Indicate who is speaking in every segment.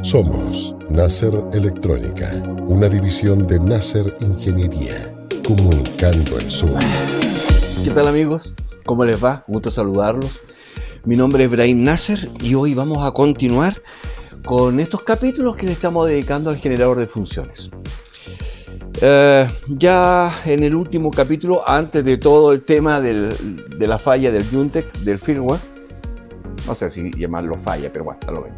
Speaker 1: Somos Nasser Electrónica, una división de Nasser Ingeniería, comunicando el sur.
Speaker 2: ¿Qué tal, amigos? ¿Cómo les va? Gusto saludarlos. Mi nombre es Brahim Nasser y hoy vamos a continuar con estos capítulos que le estamos dedicando al generador de funciones. Ya en el último capítulo, antes de todo el tema de la falla del Yuntec, del firmware, no sé si llamarlo falla, pero bueno, lo ven.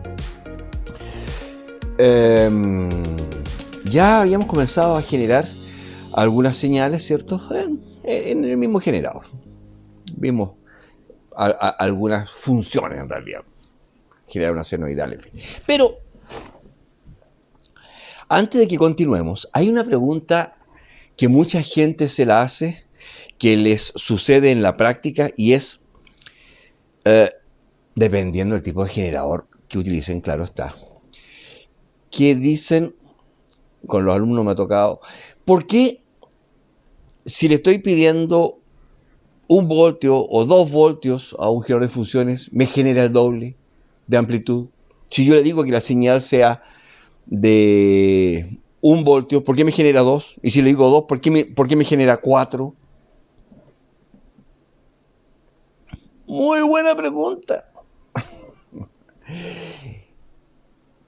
Speaker 2: Ya habíamos comenzado a generar algunas señales, ¿cierto? En el mismo generador. Vimos algunas funciones en realidad. Generar una senoidal, en fin. Pero antes de que continuemos, hay una pregunta que mucha gente se la hace, que les sucede en la práctica, y es, dependiendo del tipo de generador que utilicen, claro está, que dicen, con los alumnos me ha tocado, ¿por qué si le estoy pidiendo 1 voltio o 2 voltios a un generador de funciones, me genera el doble de amplitud? Si yo le digo que la señal sea de 1 voltio, ¿por qué me genera 2? Y si le digo 2, ¿por qué me genera 4? Muy buena pregunta.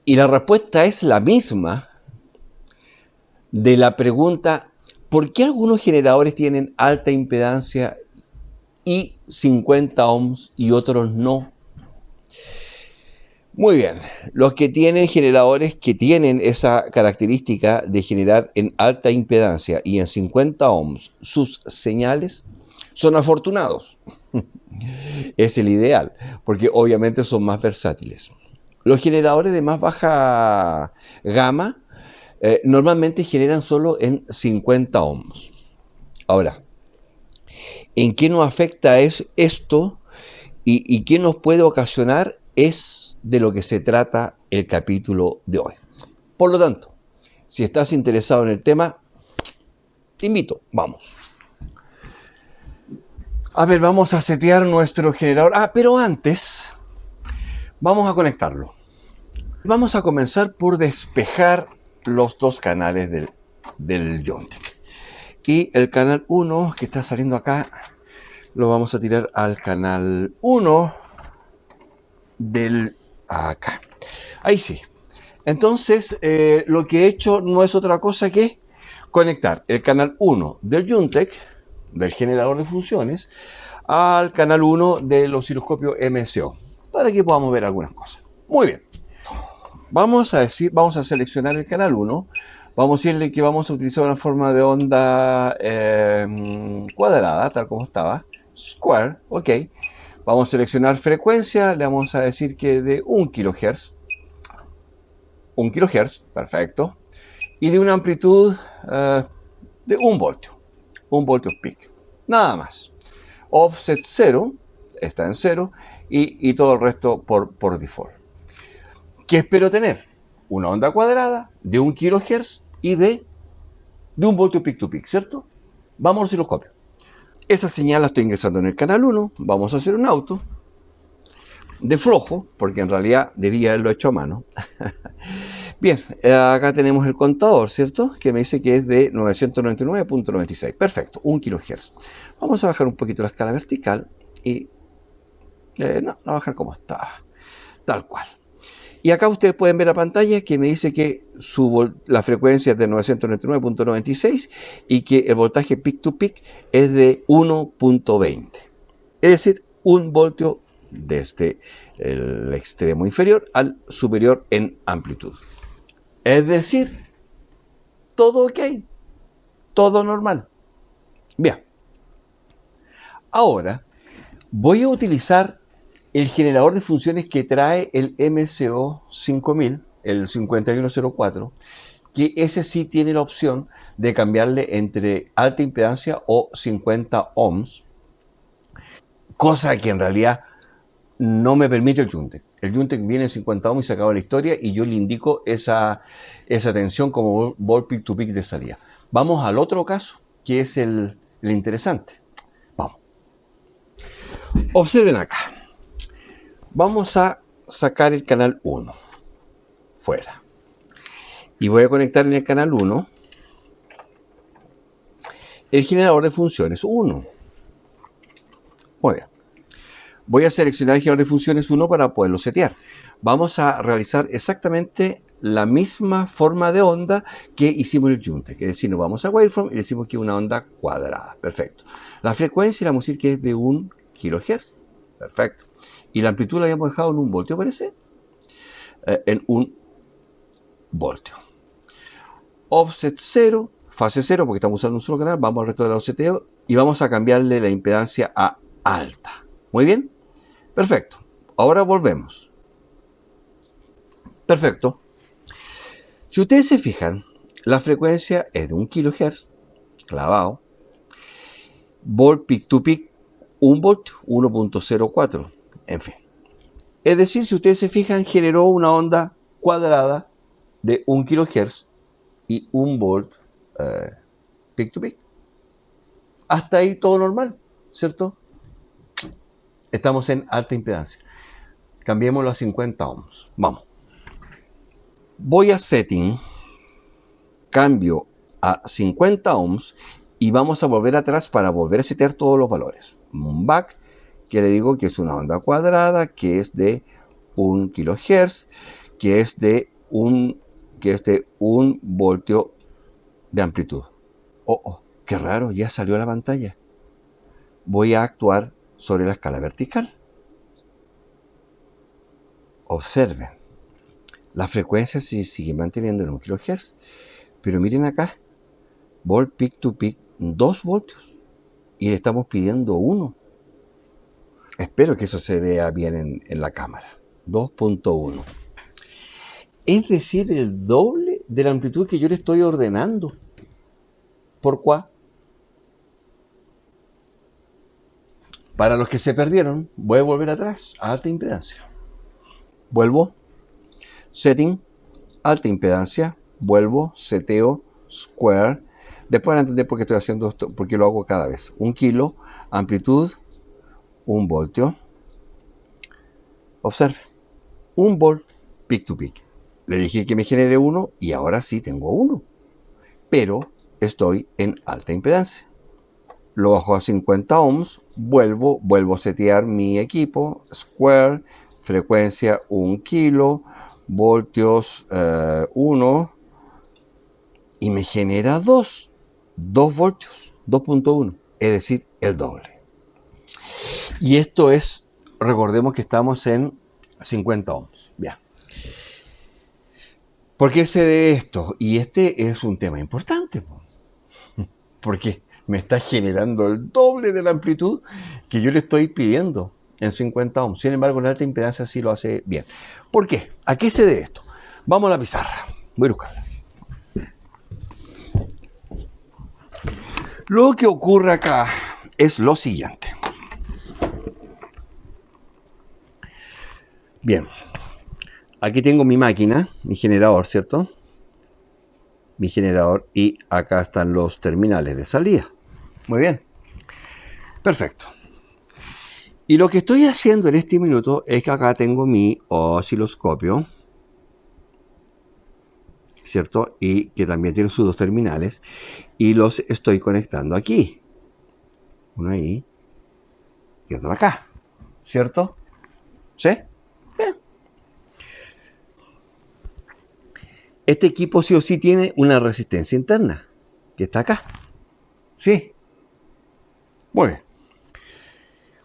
Speaker 2: Y la respuesta es la misma de la pregunta, ¿por qué algunos generadores tienen alta impedancia y 50 ohms y otros no? Muy bien, los que tienen generadores que tienen esa característica de generar en alta impedancia y en 50 ohms sus señales son afortunados. Es el ideal, porque obviamente son más versátiles. Los generadores de más baja gama normalmente generan solo en 50 ohms. Ahora, ¿en qué nos afecta esto y qué nos puede ocasionar? Es de lo que se trata el capítulo de hoy. Por lo tanto, si estás interesado en el tema, te invito, vamos. A ver, vamos a setear nuestro generador. Pero antes, vamos a conectarlo. Vamos a comenzar por despejar los dos canales del Yuntec. Y el canal 1 que está saliendo acá, lo vamos a tirar al canal 1 del acá. Ahí sí. Entonces, lo que he hecho no es otra cosa que conectar el canal 1 del Yuntec, del generador de funciones, al canal 1 del osciloscopio MSO, para que podamos ver algunas cosas. Muy bien. Vamos a seleccionar el canal 1. Vamos a decirle que vamos a utilizar una forma de onda cuadrada, tal como estaba. Square, ok. Vamos a seleccionar frecuencia, le vamos a decir que de 1 kHz. 1 kHz, perfecto. Y de una amplitud de 1 voltio. 1 voltio peak. Nada más. Offset 0, está en 0. Y todo el resto por default. ¿Qué espero tener? Una onda cuadrada de 1 kHz y de 1 voltio peak to peak, ¿cierto? Vamos al osciloscopio. Esa señal la estoy ingresando en el canal 1. Vamos a hacer un auto de flojo, porque en realidad debía haberlo hecho a mano. Bien, acá tenemos el contador, ¿cierto? Que me dice que es de 999.96. Perfecto, 1 kHz. Vamos a bajar un poquito la escala vertical y... no, a bajar como está. Tal cual. Y acá ustedes pueden ver la pantalla que me dice que la frecuencia es de 999.96 y que el voltaje peak to peak es de 1.20. Es decir, 1 voltio desde el extremo inferior al superior en amplitud. Es decir, todo ok, todo normal. Bien. Ahora voy a utilizar el generador de funciones que trae el MSO 5000, el 5104, que ese sí tiene la opción de cambiarle entre alta impedancia o 50 ohms, cosa que en realidad no me permite el Yuntec. El Yuntec viene en 50 ohms y se acaba la historia y yo le indico esa tensión como volt peak to peak de salida. Vamos al otro caso, que es el interesante. Vamos. Observen acá. Vamos a sacar el canal 1. fuera. Y voy a conectar en el canal 1 el generador de funciones 1. Muy bien. Voy a seleccionar el generador de funciones 1 para poderlo setear. Vamos a realizar exactamente la misma forma de onda que hicimos en el Junte. Que es decir, nos vamos a Waveform y le decimos que es una onda cuadrada. Perfecto. La frecuencia le vamos a decir que es de 1 kHz. Perfecto. Y la amplitud la habíamos dejado en 1 voltio, parece. En 1 voltio. Offset 0, fase 0, porque estamos usando un solo canal. Vamos al resto del seteo y vamos a cambiarle la impedancia a alta. Muy bien. Perfecto. Ahora volvemos. Perfecto. Si ustedes se fijan, la frecuencia es de 1 kHz, clavado. Volt peak to peak, 1 voltio, 1.04. En fin. Es decir, si ustedes se fijan, generó una onda cuadrada de 1 kHz y 1 volt peak to peak. Hasta ahí todo normal, ¿cierto? Estamos en alta impedancia. Cambiémoslo a 50 ohms. Vamos. Voy a Setting, cambio a 50 ohms y vamos a volver atrás para volver a setear todos los valores. Un back, que le digo que es una onda cuadrada, que es de 1 kHz, que es de 1 voltio de amplitud. Oh, qué raro, ya salió a la pantalla. Voy a actuar sobre la escala vertical. Observen. La frecuencia se sigue manteniendo en 1 kHz. Pero miren acá. Volt peak to peak, 2 voltios. Y le estamos pidiendo 1. Espero que eso se vea bien en la cámara. 2.1. Es decir, el doble de la amplitud que yo le estoy ordenando. ¿Por cuá? Para los que se perdieron, voy a volver atrás a alta impedancia. Vuelvo. Setting, alta impedancia. Vuelvo, seteo, square. Después van a entender por qué estoy haciendo esto, porque lo hago cada vez. 1 kilo, amplitud, 1 voltio. Observe. 1 volt, peak to peak. Le dije que me genere 1 y ahora sí tengo 1. Pero estoy en alta impedancia. Lo bajo a 50 ohms, vuelvo a setear mi equipo, square, frecuencia 1 kilo, voltios 1 y me genera 2 voltios, 2.1, es decir, el doble. Y esto es, recordemos que estamos en 50 ohms. Bien. ¿Por qué sé de esto? Y este es un tema importante, porque me está generando el doble de la amplitud que yo le estoy pidiendo en 50 ohms. Sin embargo, en alta impedancia sí lo hace bien. ¿Por qué? ¿A qué se debe esto? Vamos a la pizarra. Voy a buscarla. Lo que ocurre acá es lo siguiente. Bien. Aquí tengo mi máquina, mi generador, ¿cierto? Mi generador y acá están los terminales de salida. Muy bien. Perfecto. Y lo que estoy haciendo en este minuto es que acá tengo mi osciloscopio, ¿cierto? Y que también tiene sus 2 terminales y los estoy conectando aquí. Uno ahí y otro acá, ¿cierto? ¿Sí? Bien. Este equipo sí o sí tiene una resistencia interna, que está acá. ¿Sí? Muy bien.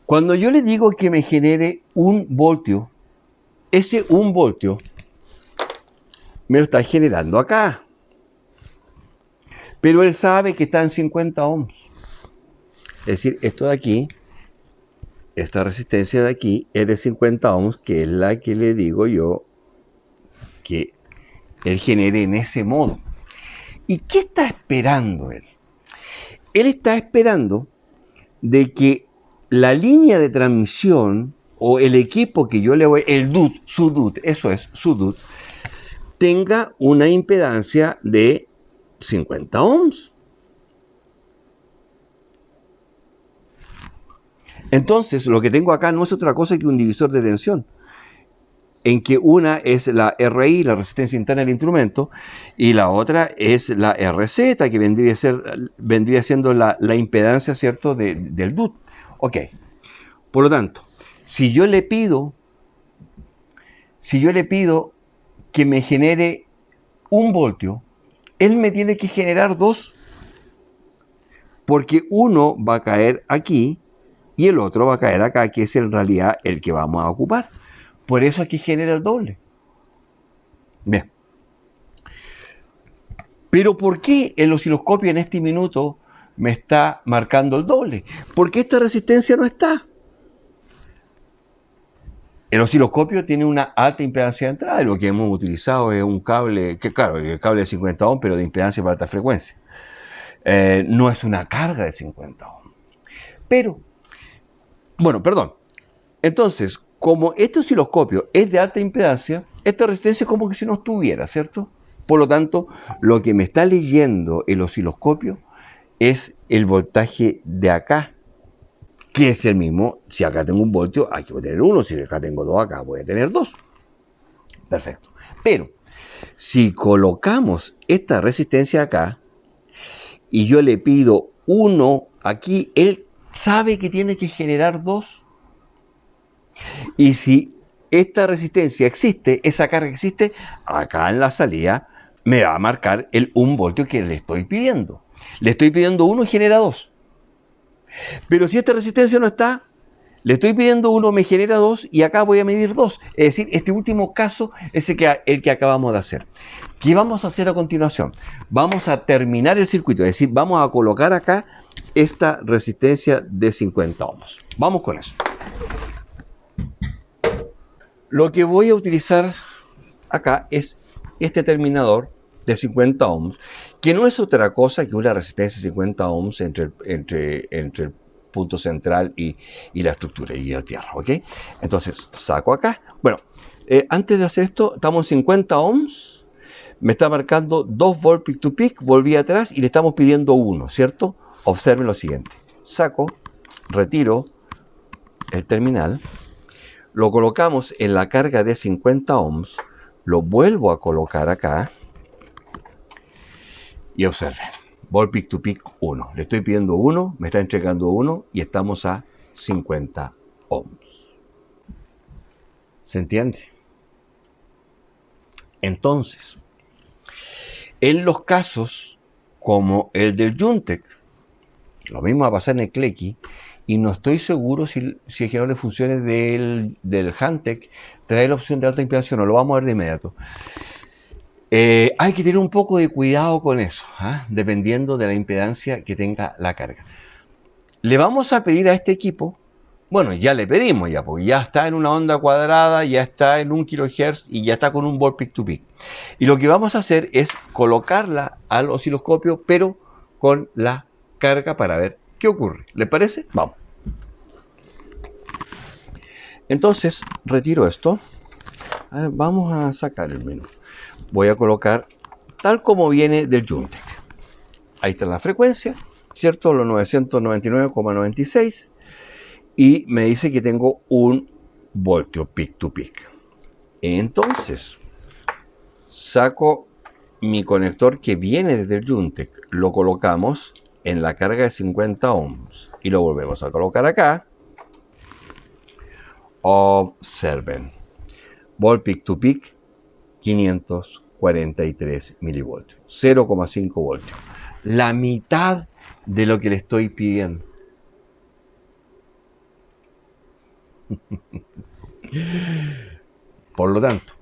Speaker 2: Cuando yo le digo que me genere 1 voltio, ese 1 voltio me lo está generando acá. Pero él sabe que está en 50 ohms. Es decir, esto de aquí, esta resistencia de aquí, es de 50 ohms, que es la que le digo yo que él genere en ese modo. ¿Y qué está esperando él? Él está esperando de que la línea de transmisión o el equipo que yo le voy, el DUT, su DUT, eso es, su DUT, tenga una impedancia de 50 ohms. Entonces, lo que tengo acá no es otra cosa que un divisor de tensión. en que una es la RI, la resistencia interna del instrumento, y la otra es la RZ, que vendría siendo la impedancia, ¿cierto?, del DUT. Ok, por lo tanto, si yo le pido que me genere 1 voltio, él me tiene que generar 2, porque uno va a caer aquí y el otro va a caer acá, que es en realidad el que vamos a ocupar. Por eso aquí genera el doble. Bien. Pero ¿por qué el osciloscopio en este minuto me está marcando el doble? Porque esta resistencia no está. El osciloscopio tiene una alta impedancia de entrada, y lo que hemos utilizado es un cable, que claro, el cable de 50 ohms, pero de impedancia para alta frecuencia. No es una carga de 50 ohms. Pero, bueno, perdón. Entonces, como este osciloscopio es de alta impedancia, esta resistencia es como que si no estuviera, ¿cierto? Por lo tanto, lo que me está leyendo el osciloscopio es el voltaje de acá, que es el mismo. Si acá tengo 1 voltio, aquí voy a tener 1. Si acá tengo 2, acá voy a tener 2. Perfecto. Pero, si colocamos esta resistencia acá, y yo le pido 1 aquí, él sabe que tiene que generar 2. Y si esta resistencia existe, esa carga existe, acá en la salida me va a marcar el 1 voltio que le estoy pidiendo. Le estoy pidiendo 1 y genera 2. Pero si esta resistencia no está, le estoy pidiendo 1, me genera 2 y acá voy a medir 2. Es decir, este último caso es el que acabamos de hacer. ¿Qué vamos a hacer a continuación? Vamos a terminar el circuito, es decir, vamos a colocar acá esta resistencia de 50 ohms. Vamos con eso. Lo que voy a utilizar acá es este terminador de 50 ohms, que no es otra cosa que una resistencia de 50 ohms entre el punto central y la estructura y la tierra, ¿ok? Entonces, saco acá. Bueno, antes de hacer esto, estamos en 50 ohms, me está marcando 2 volts peak to peak, volví atrás y le estamos pidiendo 1, ¿cierto? Observen lo siguiente. Saco, retiro el terminal, lo colocamos en la carga de 50 ohms, lo vuelvo a colocar acá y observen, volt peak to peak 1. Le estoy pidiendo 1, me está entregando 1 y estamos a 50 ohms. ¿Se entiende? Entonces, en los casos como el del Juntec, lo mismo va a pasar en el Clecky, y no estoy seguro si el generador de funciones del Hantek trae la opción de alta impedancia o no. Lo vamos a ver de inmediato. Hay que tener un poco de cuidado con eso, dependiendo de la impedancia que tenga la carga. Le vamos a pedir a este equipo, bueno, ya le pedimos ya, porque ya está en una onda cuadrada, ya está en 1 kHz y ya está con 1 volt peak to peak. Y lo que vamos a hacer es colocarla al osciloscopio, pero con la carga para ver qué ocurre. ¿Le parece? Vamos. Entonces, retiro esto. Vamos a sacar el menú. Voy a colocar tal como viene del Juntec. Ahí está la frecuencia, ¿cierto? Los 999,96. Y me dice que tengo 1 voltio peak to peak. Entonces, saco mi conector que viene desde el Juntec. Lo colocamos en la carga de 50 ohms. Y lo volvemos a colocar acá. Observen. Volt peak to peak 543 milivoltios, 0,5 voltios, la mitad de lo que le estoy pidiendo. Por lo tanto,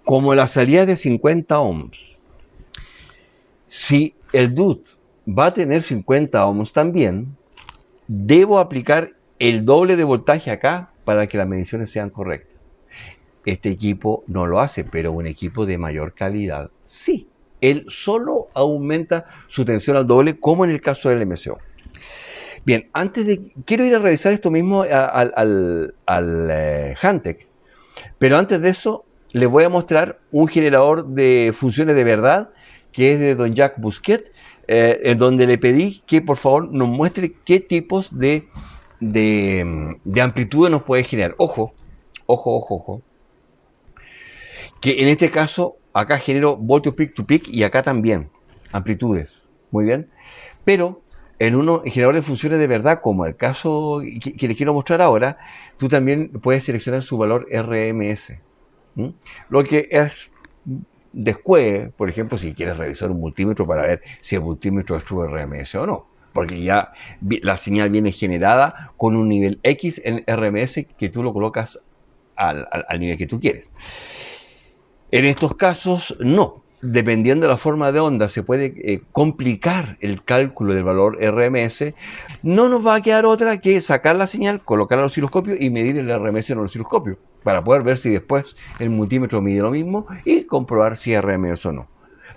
Speaker 2: como la salida de 50 ohms, si el DUT va a tener 50 ohms también, debo aplicar el doble de voltaje acá para que las mediciones sean correctas. Este equipo no lo hace, pero un equipo de mayor calidad sí. Él solo aumenta su tensión al doble, como en el caso del MCO. Bien, quiero ir a revisar esto mismo al Hantek, pero antes de eso les voy a mostrar un generador de funciones de verdad que es de don Jacques Bousquet, en donde le pedí que por favor nos muestre qué tipos de de amplitud nos puede generar. Ojo, ojo, ojo, ojo. Que en este caso, acá genero voltios peak to peak y acá también, amplitudes. Muy bien. Pero en unos generadores de funciones de verdad, como el caso que les quiero mostrar ahora, tú también puedes seleccionar su valor RMS. ¿Mm? Lo que es después, por ejemplo, si quieres revisar un multímetro para ver si el multímetro es true RMS o no. Porque ya la señal viene generada con un nivel X en RMS que tú lo colocas al nivel que tú quieres. En estos casos, no. Dependiendo de la forma de onda, se puede complicar el cálculo del valor RMS. No nos va a quedar otra que sacar la señal, colocarla al osciloscopio y medir el RMS en el osciloscopio, para poder ver si después el multímetro mide lo mismo y comprobar si es RMS o no.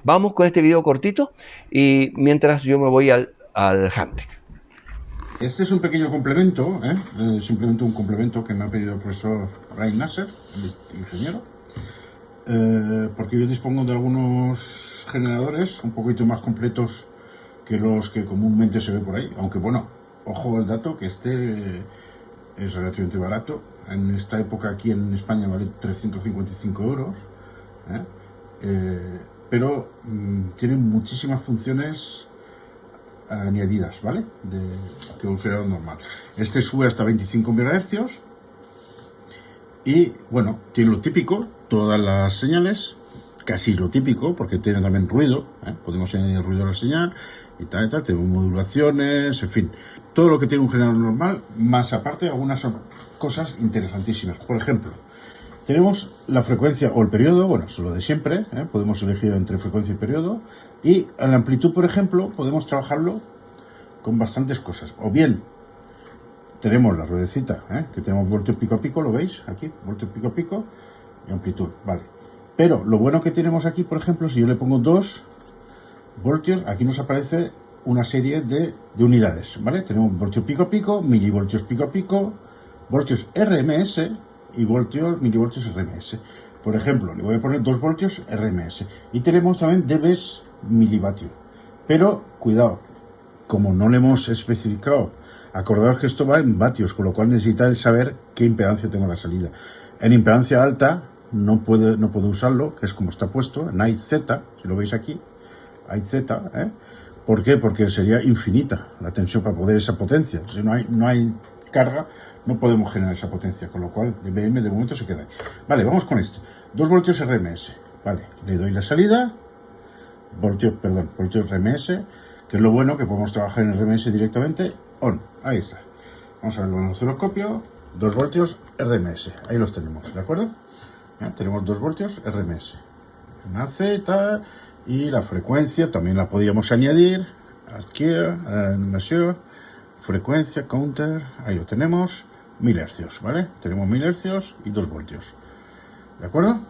Speaker 2: Vamos con este video cortito y mientras yo me voy al Handtech.
Speaker 3: Este es un pequeño complemento, simplemente un complemento que me ha pedido el profesor Ray Nasser, el ingeniero. Porque yo dispongo de algunos generadores un poquito más completos que los que comúnmente se ve por ahí, aunque bueno, ojo al dato que este es relativamente barato. En esta época aquí en España vale 355 euros, pero tiene muchísimas funciones añadidas, ¿vale? Que un generador normal. Este sube hasta 25 MHz y bueno, tiene lo típico, todas las señales, casi lo típico, porque tiene también ruido, podemos añadir ruido a la señal y tal, tenemos modulaciones, en fin, todo lo que tiene un generador normal, más aparte algunas cosas interesantísimas. Por ejemplo, tenemos la frecuencia o el periodo, bueno, es lo de siempre, podemos elegir entre frecuencia y periodo, y a la amplitud, por ejemplo, podemos trabajarlo con bastantes cosas, o bien tenemos la ruedecita, que tenemos voltio pico a pico, ¿lo veis? Aquí, voltio pico a pico y amplitud, vale. Pero lo bueno que tenemos aquí, por ejemplo, si yo le pongo 2 voltios, aquí nos aparece una serie de unidades, ¿vale? Tenemos voltio pico a pico, milivoltios pico a pico, voltios RMS y milivoltios RMS. Por ejemplo, le voy a poner 2 voltios RMS. Y tenemos también dBs milivatio. Pero, cuidado, como no le hemos especificado, acordaos que esto va en vatios, con lo cual necesita el saber qué impedancia tengo en la salida. En impedancia alta no puede usarlo, que es como está puesto, en IZ, si lo veis aquí, IZ, ¿por qué? Porque sería infinita la tensión para poder esa potencia. Si no hay carga, no podemos generar esa potencia, con lo cual el BM de momento se queda ahí. Vale, vamos con esto. 2 voltios RMS, vale, le doy la salida, voltios RMS, que es lo bueno, que podemos trabajar en RMS directamente, on, ahí está. Vamos a verlo en el osciloscopio, 2 voltios RMS, ahí los tenemos, ¿de acuerdo? ¿Ya? Tenemos 2 voltios RMS, una Z, y la frecuencia también la podíamos añadir, aquí, measure, frecuencia, counter, ahí lo tenemos, 1000 hercios, ¿vale? Tenemos 1000 hercios y 2 voltios, ¿de acuerdo?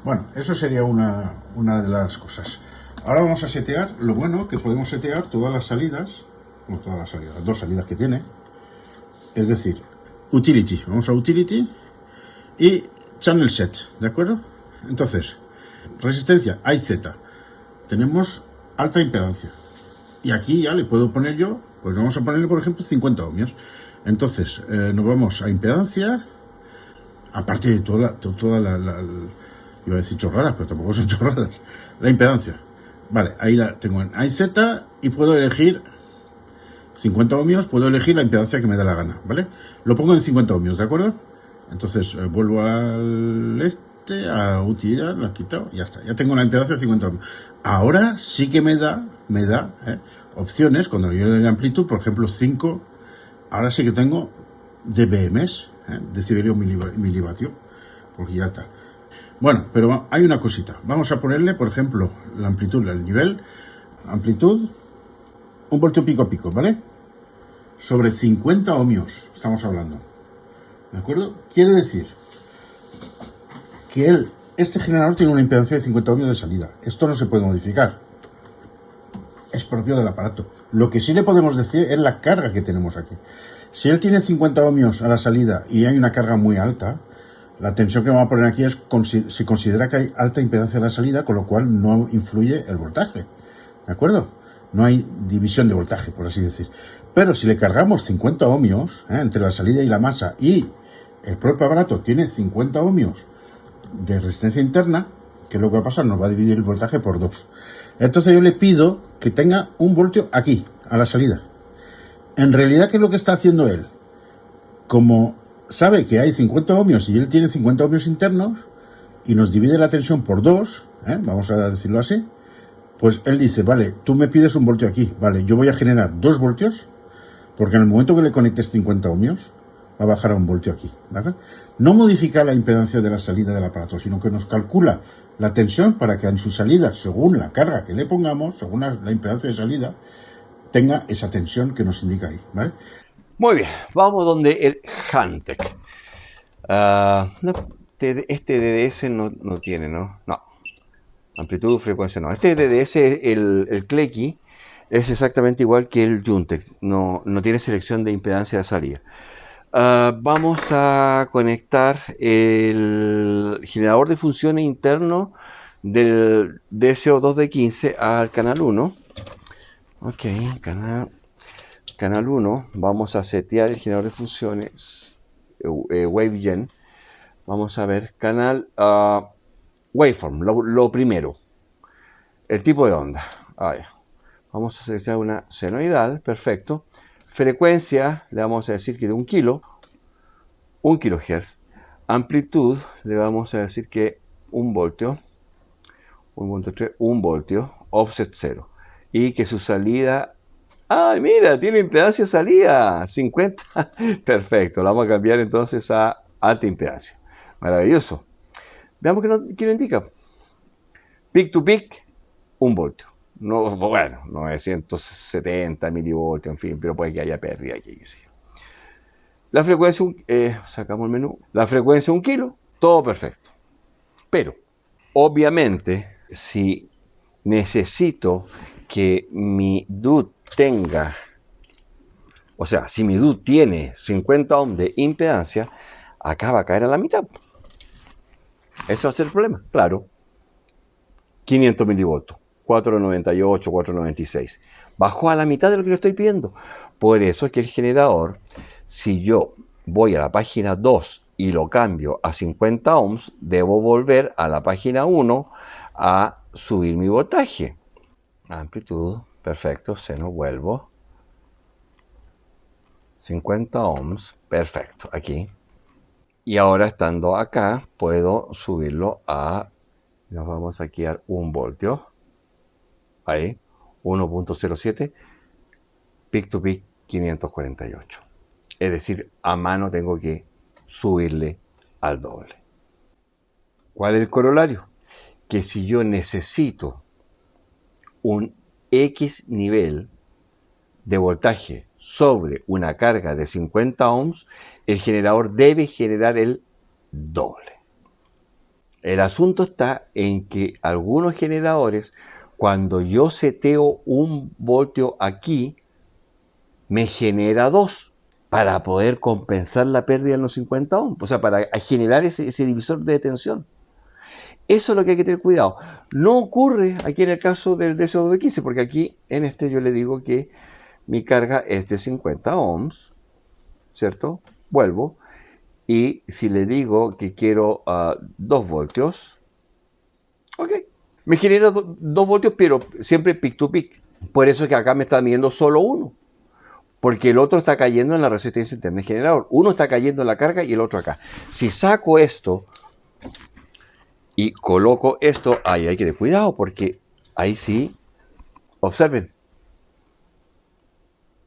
Speaker 3: Bueno, eso sería una de las cosas. Ahora vamos a setear, lo bueno que podemos setear todas las salidas, como todas las salidas, las 2 salidas que tiene, es decir, Utility, vamos a Utility y Channel Set, ¿de acuerdo? Entonces, resistencia IZ, tenemos alta impedancia y aquí ya le puedo poner yo, pues vamos a ponerle por ejemplo 50 ohmios. Entonces, nos vamos a impedancia, aparte de toda la iba a decir chorradas, pero tampoco son chorradas, la impedancia. Vale, ahí la tengo en IZ y puedo elegir 50 ohmios, puedo elegir la impedancia que me da la gana, ¿vale? Lo pongo en 50 ohmios, ¿de acuerdo? Entonces vuelvo a utilidad, lo he quitado, ya está, ya tengo la impedancia de 50 ohmios. Ahora sí que me da opciones, cuando yo le doy la amplitud, por ejemplo 5, ahora sí que tengo dBms, decibelio milivatio, porque ya está. Bueno, pero hay una cosita. Vamos a ponerle, por ejemplo, la amplitud, el nivel, amplitud, 1 voltio pico a pico, ¿vale? Sobre 50 ohmios estamos hablando. ¿De acuerdo? Quiere decir que este generador tiene una impedancia de 50 ohmios de salida. Esto no se puede modificar. Es propio del aparato. Lo que sí le podemos decir es la carga que tenemos aquí. Si él tiene 50 ohmios a la salida y hay una carga muy alta, la tensión que vamos a poner aquí se considera que hay alta impedancia a la salida, con lo cual no influye el voltaje. ¿De acuerdo? no hay división de voltaje, por así decir. Pero si le cargamos 50 ohmios entre la salida y la masa, y el propio aparato tiene 50 ohmios de resistencia interna, ¿qué es lo que va a pasar? Nos va a dividir el voltaje por 2. Entonces yo le pido que tenga 1 voltio aquí, a la salida. En realidad, ¿qué es lo que está haciendo él? Como sabe que hay 50 ohmios y él tiene 50 ohmios internos, y nos divide la tensión por 2, vamos a decirlo así, pues él dice, vale, tú me pides 1 voltio aquí, vale, yo voy a generar 2 voltios, porque en el momento que le conectes 50 ohmios, va a bajar a 1 voltio aquí, ¿vale? No modifica la impedancia de la salida del aparato, sino que nos calcula la tensión para que en su salida, según la carga que le pongamos, según la impedancia de salida, tenga esa tensión que nos indica ahí, ¿vale?
Speaker 2: Muy bien, vamos donde el Hantek. No, este DDS no tiene, ¿no? No. Amplitud, frecuencia, no. Este DDS, el Clecky, es exactamente igual que el Juntek. No tiene selección de impedancia de salida. Vamos a conectar el generador de funciones interno del DSO2 de 15 al canal 1. Ok, canal 1. Vamos a setear el generador de funciones WaveGen. Vamos a ver canal Waveform, lo primero. El tipo de onda. Vamos a seleccionar una senoidal, perfecto. Frecuencia, le vamos a decir que de 1 kHz. Amplitud, le vamos a decir que 1 voltio. 1 voltio. Offset 0. Y que su salida... ¡Ay, mira! Tiene impedancia de salida. 50. Perfecto. La vamos a cambiar entonces a alta impedancia. Maravilloso. Veamos qué nos indica. Peak to peak, 1 voltio. No, bueno, 970 milivoltios, en fin, pero puede que haya pérdida aquí. Sí. La frecuencia, sacamos el menú. La frecuencia 1 kilo, todo perfecto. Pero, obviamente, si necesito que mi DUT tenga, o sea, si mi DUT tiene 50 ohms de impedancia, acá va a caer a la mitad. Ese va a ser el problema, claro. 500 milivoltios. 498, 496. Bajó a la mitad de lo que le estoy pidiendo. Por eso es que el generador, si yo voy a la página 2 y lo cambio a 50 ohms, debo volver a la página 1 a subir mi voltaje. Amplitud, perfecto, seno, vuelvo. 50 ohms, perfecto, aquí. Y ahora estando acá, puedo subirlo a, nos vamos aquí a 1 voltio. Ahí, 1.07, peak to peak 548. Es decir, a mano tengo que subirle al doble. ¿Cuál es el corolario? Que si yo necesito un X nivel de voltaje sobre una carga de 50 ohms, el generador debe generar el doble. El asunto está en que algunos generadores, cuando yo seteo 1 voltio aquí, me genera 2 para poder compensar la pérdida en los 50 ohms. O sea, para generar ese divisor de tensión. Eso es lo que hay que tener cuidado. No ocurre aquí en el caso del DSO2 de 15, porque aquí en este yo le digo que mi carga es de 50 ohms, ¿cierto? Vuelvo. Y si le digo que quiero 2 voltios, ok. Me genera 2 voltios, pero siempre peak to peak. Por eso es que acá me está midiendo solo 1. Porque el otro está cayendo en la resistencia interna del generador. Uno está cayendo en la carga y el otro acá. Si saco esto y coloco esto, ahí hay que tener cuidado, porque ahí sí, observen,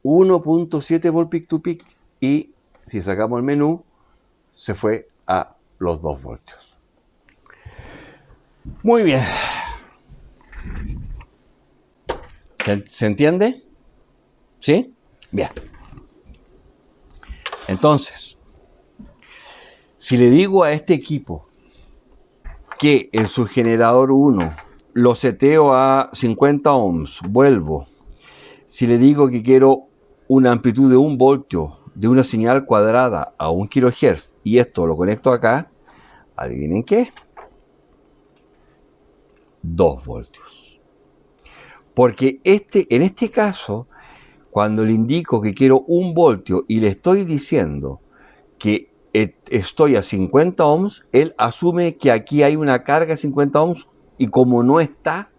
Speaker 2: 1.7 volt peak to peak. Y si sacamos el menú, se fue a los 2 voltios. Muy bien. ¿Se entiende? ¿Sí? Bien. Entonces, si le digo a este equipo que en su generador 1 lo seteo a 50 ohms, vuelvo. Si le digo que quiero una amplitud de 1 voltio de una señal cuadrada a 1 kHz y esto lo conecto acá, adivinen qué, 2 voltios. Porque en este caso, cuando le indico que quiero 1 voltio y le estoy diciendo que estoy a 50 ohms, él asume que aquí hay una carga de 50 ohms y como no está,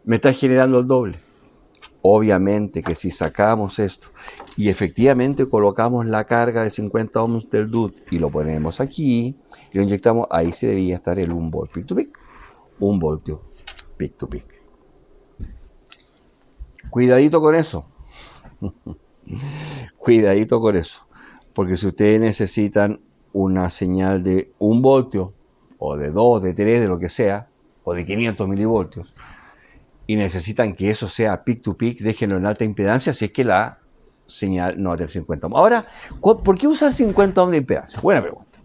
Speaker 2: me está generando el doble. Obviamente que si sacamos esto y efectivamente colocamos la carga de 50 ohms del DUT y lo ponemos aquí y lo inyectamos, ahí se debería estar el 1 volt peak to peak. 1 voltio peak to peak. Cuidadito con eso. Cuidadito con eso. Porque si ustedes necesitan una señal de 1 voltio, o de 2, de 3, de lo que sea, o de 500 milivoltios, y necesitan que eso sea peak to peak, déjenlo en alta impedancia si es que la señal no va a tener 50 ohms. Ahora, ¿por qué usar 50 ohms de impedancia? Buena pregunta.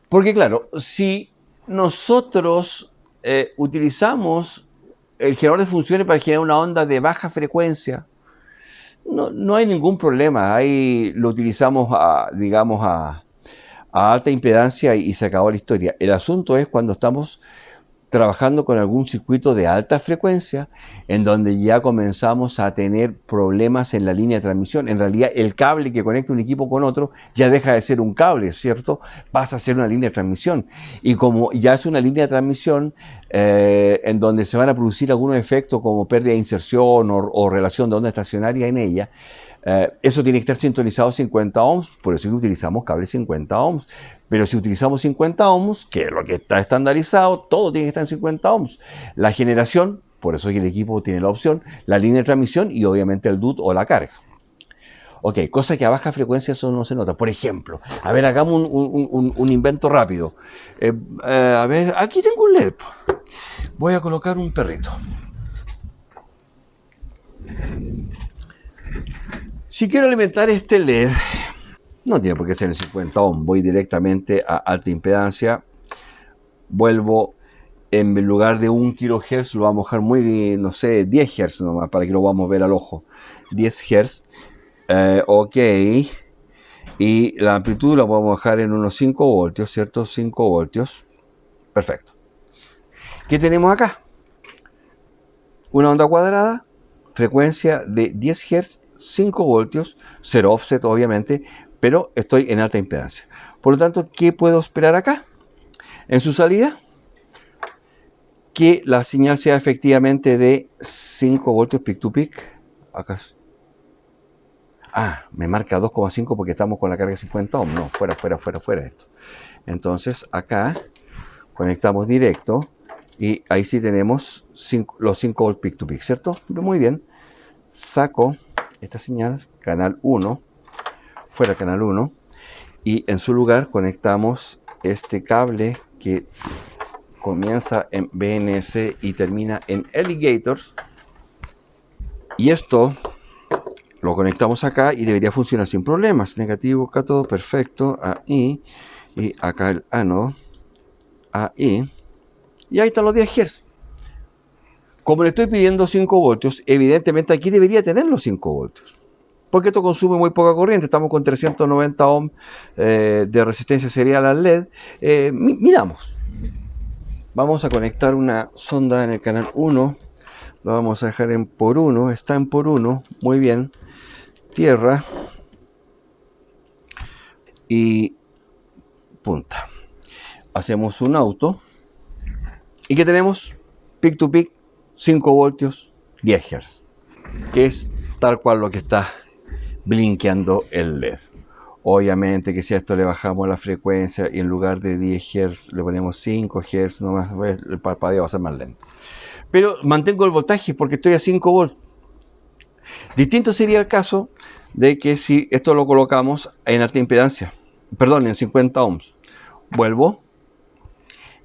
Speaker 2: Porque claro, si nosotros utilizamos el generador de funciones para generar una onda de baja frecuencia, no hay ningún problema. Ahí lo utilizamos, digamos, a alta impedancia y se acabó la historia. El asunto es cuando estamos trabajando con algún circuito de alta frecuencia, en donde ya comenzamos a tener problemas en la línea de transmisión. En realidad, el cable que conecta un equipo con otro ya deja de ser un cable, ¿cierto? Pasa a ser una línea de transmisión. Y como ya es una línea de transmisión en donde se van a producir algunos efectos como pérdida de inserción o relación de onda estacionaria en ella, eso tiene que estar sintonizado a 50 ohms, por eso es que utilizamos cables 50 ohms. Pero si utilizamos 50 ohms, que es lo que está estandarizado, todo tiene que estar en 50 ohms. La generación, por eso es que el equipo tiene la opción, la línea de transmisión y obviamente el DUT o la carga. Ok, cosa que a baja frecuencia eso no se nota. Por ejemplo, a ver, hagamos un invento rápido. A ver, aquí tengo un LED. Voy a colocar un perrito. Si quiero alimentar este LED, no tiene por qué ser en 50 ohms, voy directamente a alta impedancia, vuelvo en lugar de 1 kHz, lo vamos a dejar muy, no sé, 10 Hz nomás, para que lo vamos a ver al ojo, 10 Hz, ok, y la amplitud la vamos a dejar en unos 5 voltios, ¿cierto? 5 voltios, perfecto. ¿Qué tenemos acá? Una onda cuadrada, frecuencia de 10 Hz, 5 voltios, 0 offset obviamente, pero estoy en alta impedancia. Por lo tanto, ¿qué puedo esperar acá? En su salida, que la señal sea efectivamente de 5 voltios peak to peak. Acá. Me marca 2,5 porque estamos con la carga de 50 ohms. No, fuera esto. Entonces, acá conectamos directo y ahí sí tenemos los 5 voltios peak to peak, ¿cierto? Muy bien. Saco esta señal, canal 1. Fuera canal 1 y en su lugar conectamos este cable que comienza en BNC y termina en Alligators y esto lo conectamos acá y debería funcionar sin problemas. Negativo, cátodo, perfecto, ahí y acá el ánodo, ahí y ahí están los 10 Hz. Como le estoy pidiendo 5 voltios, evidentemente aquí debería tener los 5 voltios. Porque esto consume muy poca corriente, estamos con 390 ohms de resistencia serial al LED. Miramos. Vamos a conectar una sonda en el canal 1. Lo vamos a dejar en por 1. Está en por 1. Muy bien. Tierra. Y punta. Hacemos un auto. ¿Y qué tenemos? Peak to peak, 5 voltios, 10 Hz. Que es tal cual lo que está blinkeando el LED. Obviamente que si a esto le bajamos la frecuencia y en lugar de 10 Hz le ponemos 5 Hz, nomás el parpadeo va a ser más lento. Pero mantengo el voltaje porque estoy a 5 volts. Distinto sería el caso de que si esto lo colocamos en alta impedancia, perdón, en 50 ohms. Vuelvo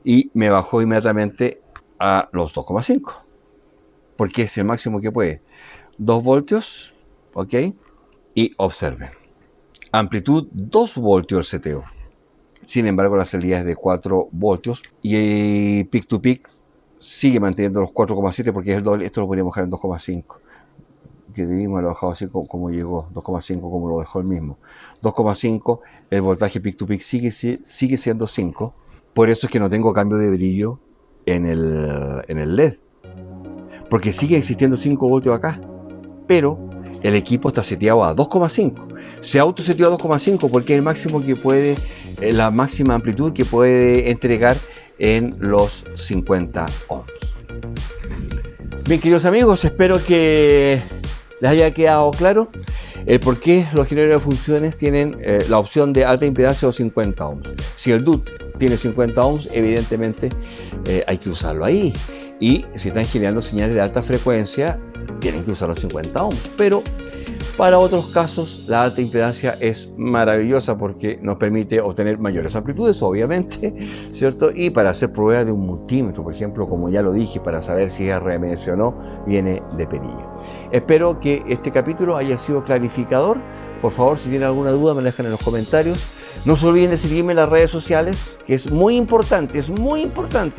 Speaker 2: y me bajo inmediatamente a los 2,5. Porque es el máximo que puede. 2 voltios, ok. Y observen, amplitud 2 voltios el CTO. Sin embargo, la salida es de 4 voltios y peak to peak sigue manteniendo los 4,7 porque es el doble. Esto lo podríamos dejar en 2,5. Que debimos haberlo bajado así como llegó, 2,5 como lo dejó el mismo. 2,5, el voltaje peak to peak sigue siendo 5. Por eso es que no tengo cambio de brillo en el LED, porque sigue existiendo 5 voltios acá, pero el equipo está seteado a 2,5. Se autoseteó a 2,5 porque es el máximo que puede, la máxima amplitud que puede entregar en los 50 ohms. Bien, queridos amigos, espero que les haya quedado claro el por qué los generadores de funciones tienen la opción de alta impedancia o 50 ohms. Si el DUT tiene 50 ohms, evidentemente hay que usarlo ahí. Y si están generando señales de alta frecuencia, tienen que usar los 50 ohms. Pero para otros casos, la alta impedancia es maravillosa porque nos permite obtener mayores amplitudes, obviamente, ¿cierto? Y para hacer pruebas de un multímetro, por ejemplo, como ya lo dije, para saber si es RMS o no, viene de perilla. Espero que este capítulo haya sido clarificador. Por favor, si tienen alguna duda, me la dejan en los comentarios. No se olviden de seguirme en las redes sociales, que es muy importante,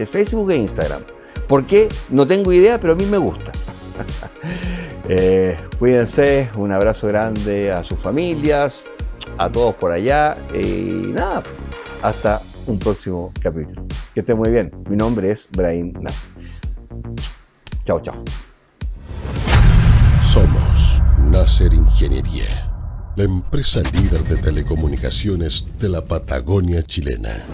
Speaker 2: Facebook e Instagram. ¿Por qué? No tengo idea, pero a mí me gusta. Cuídense, un abrazo grande a sus familias, a todos por allá y nada, hasta un próximo capítulo. Que estén muy bien. Mi nombre es Brahim Nasser. Chao, chao.
Speaker 1: Somos Nasser Ingeniería, la empresa líder de telecomunicaciones de la Patagonia chilena.